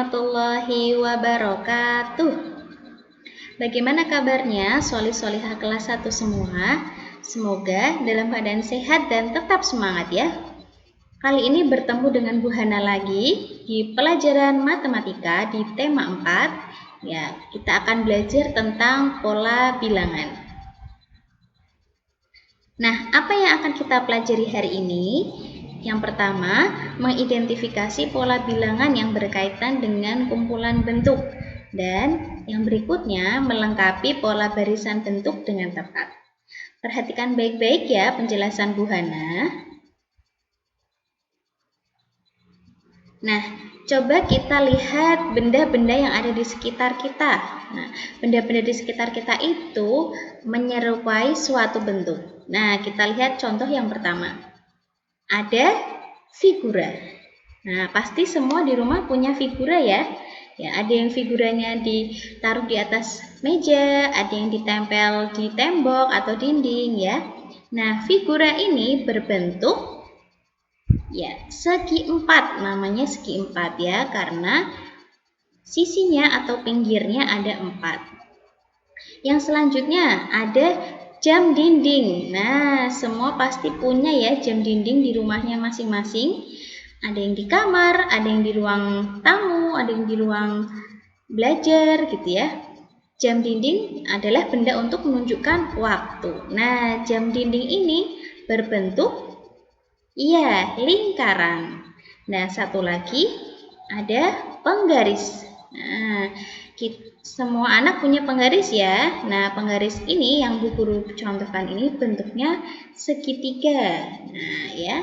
warahmatullahi wabarakatuh. Bagaimana kabarnya solih-solihah kelas 1 semua? Semoga dalam keadaan sehat dan tetap semangat ya. Kali ini bertemu dengan Bu Hana lagi di pelajaran matematika di tema 4. Ya, kita akan belajar tentang pola bilangan. Nah, apa yang akan kita pelajari hari ini? Yang pertama, mengidentifikasi pola bilangan yang berkaitan dengan kumpulan bentuk. Dan yang berikutnya, melengkapi pola barisan bentuk dengan tepat. Perhatikan baik-baik ya penjelasan Bu Hana. Nah, coba kita lihat benda-benda yang ada di sekitar kita. Nah, benda-benda di sekitar kita itu menyerupai suatu bentuk. Nah, kita lihat contoh yang pertama. Ada figura. Nah, pasti semua di rumah punya figura ya. Ya, ada yang figuranya ditaruh di atas meja, ada yang ditempel di tembok atau dinding ya. Nah, figura ini berbentuk ya segi empat, namanya segi empat ya, karena sisinya atau pinggirnya ada 4. Yang selanjutnya ada jam dinding. Nah, semua pasti punya ya jam dinding di rumahnya masing-masing. Ada yang di kamar, ada yang di ruang tamu, ada yang di ruang belajar gitu ya. Jam dinding adalah benda untuk menunjukkan waktu. Nah, jam dinding ini berbentuk lingkaran. Nah, satu lagi ada penggaris. Nah, semua anak punya penggaris ya. Nah, penggaris ini yang Bu Guru contohkan ini bentuknya segitiga. Nah, ya,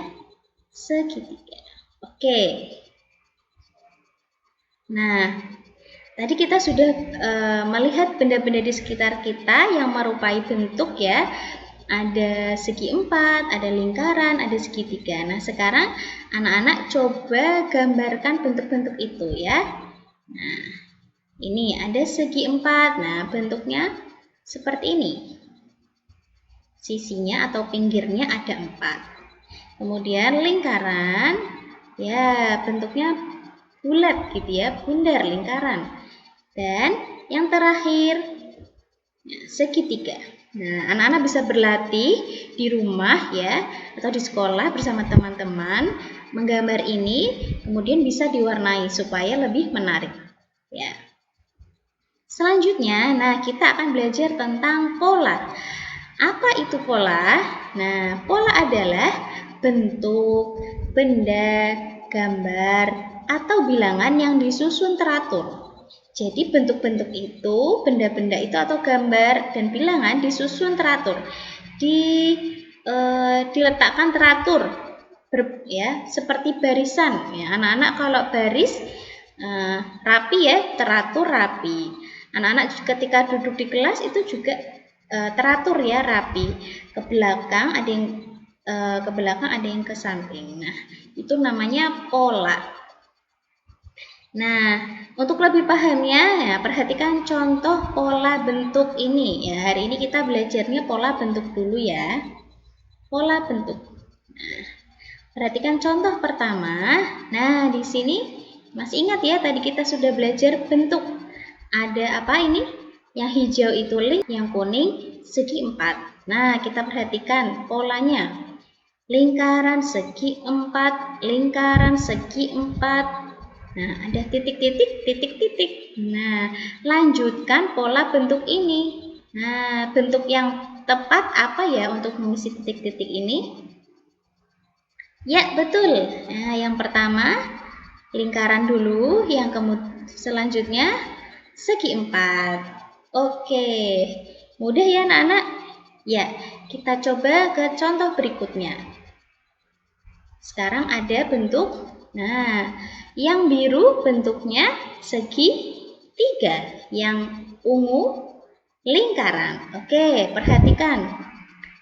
segitiga. Oke. Nah, tadi kita sudah melihat benda-benda di sekitar kita yang merupai bentuk ya. Ada segi empat, ada lingkaran, ada segitiga. Nah, sekarang anak-anak coba gambarkan bentuk-bentuk itu ya. Nah, ini ada segi empat. Nah, bentuknya seperti ini. Sisinya atau pinggirnya ada 4. Kemudian lingkaran, ya bentuknya bulat gitu ya, bundar lingkaran. Dan yang terakhir, segitiga. Nah, anak-anak bisa berlatih di rumah ya, atau di sekolah bersama teman-teman menggambar ini, kemudian bisa diwarnai supaya lebih menarik. Ya. Selanjutnya, nah kita akan belajar tentang pola. Apa itu pola? Nah, pola adalah bentuk, benda, gambar, atau bilangan yang disusun teratur. Jadi bentuk-bentuk itu, benda-benda itu atau gambar dan bilangan disusun teratur. Diletakkan teratur ya, seperti barisan. Ya, anak-anak kalau baris rapi ya, teratur rapi. Anak-anak ketika duduk di kelas itu juga teratur ya, rapi. Ke belakang ada yang ke samping. Nah, itu namanya pola. Nah, untuk lebih pahamnya ya, perhatikan contoh pola bentuk ini. Ya, hari ini kita belajarnya pola bentuk dulu ya. Pola bentuk. Nah, perhatikan contoh pertama. Nah, di sini masih ingat ya tadi kita sudah belajar bentuk. Ada apa ini? Yang hijau itu yang kuning segi 4. Nah, kita perhatikan polanya. Lingkaran segi 4, lingkaran segi 4. Nah, ada titik-titik, titik-titik. Nah, lanjutkan pola bentuk ini. Nah, bentuk yang tepat apa ya untuk mengisi titik-titik ini? Ya, betul. Nah, yang pertama lingkaran dulu, yang selanjutnya segi 4. Oke, mudah ya anak-anak? Ya, kita coba ke contoh berikutnya. Sekarang ada bentuk, nah, yang biru bentuknya segi 3, yang ungu lingkaran. Oke, perhatikan.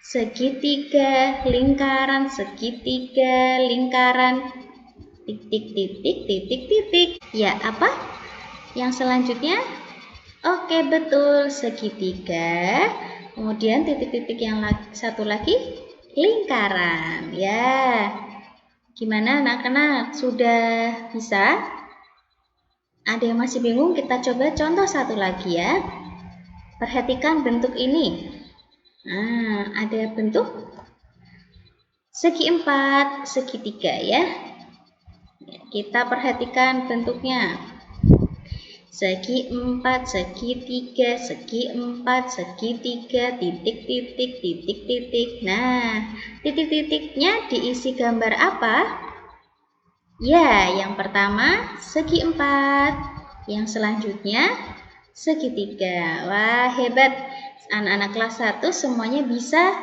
Segitiga, lingkaran, segitiga, lingkaran, titik-titik, titik-titik. Ya, apa? Yang selanjutnya? Oke, betul, segitiga. Kemudian titik-titik yang satu lagi, lingkaran. Ya, gimana anak-anak? Sudah bisa? Ada yang masih bingung? Kita coba contoh satu lagi ya. Perhatikan bentuk ini. Nah, ada bentuk segi 4, segitiga ya. Kita perhatikan bentuknya. Segi 4, segitiga, segi 4, segitiga, titik-titik, titik-titik. Nah, titik-titiknya diisi gambar apa? Ya, yang pertama segi 4, yang selanjutnya segitiga. Wah, hebat. Anak-anak kelas 1 semuanya bisa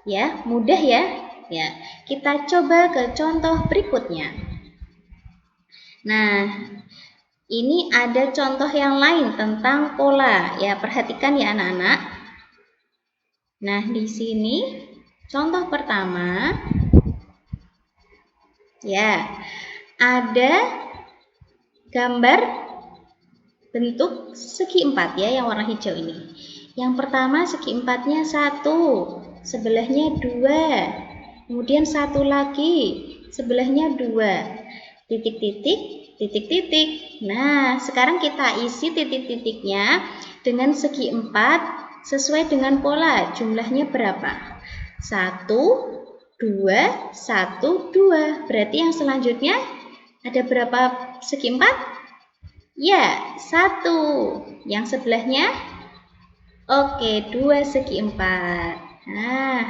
ya, mudah ya. Ya, kita coba ke contoh berikutnya. Nah, ini ada contoh yang lain tentang pola. Ya, perhatikan ya anak-anak. Nah, di sini contoh pertama ya, ada gambar bentuk segi 4 ya, yang warna hijau ini. Yang pertama segi 4-nya 1, sebelahnya 2, kemudian satu lagi, sebelahnya 2, titik-titik, titik-titik. Nah, sekarang kita isi titik-titiknya dengan segi 4 sesuai dengan pola. Jumlahnya berapa? 1, 2, 1, 2. Berarti yang selanjutnya ada berapa segi 4? Ya, 1. Yang sebelahnya? Oke, 2 segi 4. Nah,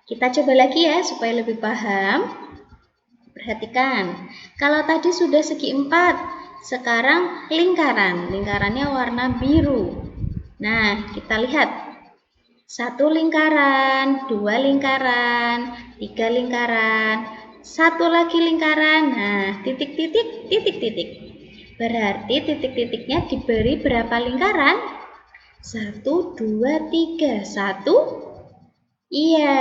kita coba lagi ya supaya lebih paham. Perhatikan, kalau tadi sudah segi 4, sekarang lingkaran. Lingkarannya warna biru. Nah, kita lihat. 1 lingkaran, 2 lingkaran, 3 lingkaran, 1 lagi lingkaran. Nah, titik-titik, titik-titik. Berarti titik-titiknya diberi berapa lingkaran? 1, 2, 3. 1? Iya.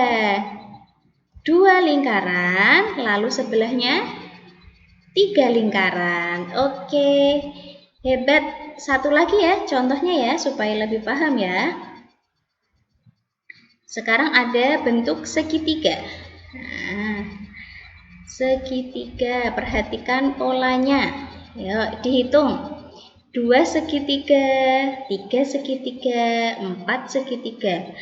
2 lingkaran, lalu sebelahnya 3 lingkaran. Oke, hebat. Satu lagi ya, contohnya ya, supaya lebih paham ya. Sekarang ada bentuk segitiga. Nah, segitiga, perhatikan polanya. Yuk, dihitung. 2 segitiga, 3 segitiga, 4 segitiga.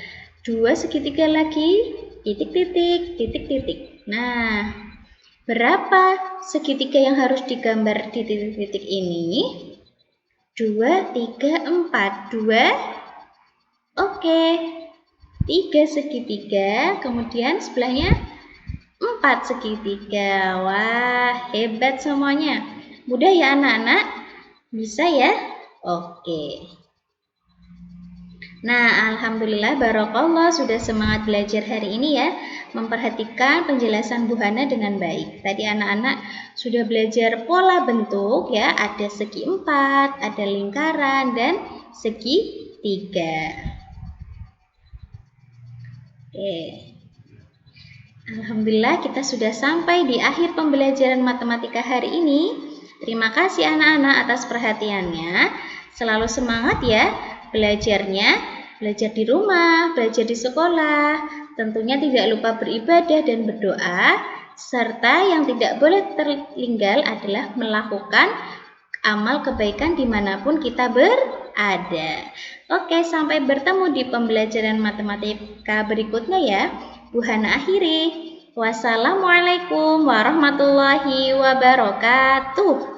2 segitiga lagi, titik-titik, titik-titik. Nah, berapa segitiga yang harus digambar di titik-titik ini? 2, 3, 4. 2. Oke. 3 segitiga, kemudian sebelahnya 4 segitiga. Wah, hebat semuanya. Mudah ya anak-anak? Bisa ya? Oke. Nah, alhamdulillah barokallah sudah semangat belajar hari ini ya. Memperhatikan penjelasan Bu Hana dengan baik. Tadi anak-anak sudah belajar pola bentuk ya. Ada segi 4, ada lingkaran, dan segi 3. Oke. Alhamdulillah kita sudah sampai di akhir pembelajaran matematika hari ini. Terima kasih anak-anak atas perhatiannya. Selalu semangat ya belajarnya. Belajar di rumah, belajar di sekolah. Tentunya tidak lupa beribadah dan berdoa. Serta yang tidak boleh tertinggal adalah melakukan amal kebaikan dimanapun kita berada. Oke, sampai bertemu di pembelajaran matematika berikutnya ya. Bu Hana akhiri. Wassalamualaikum warahmatullahi wabarakatuh.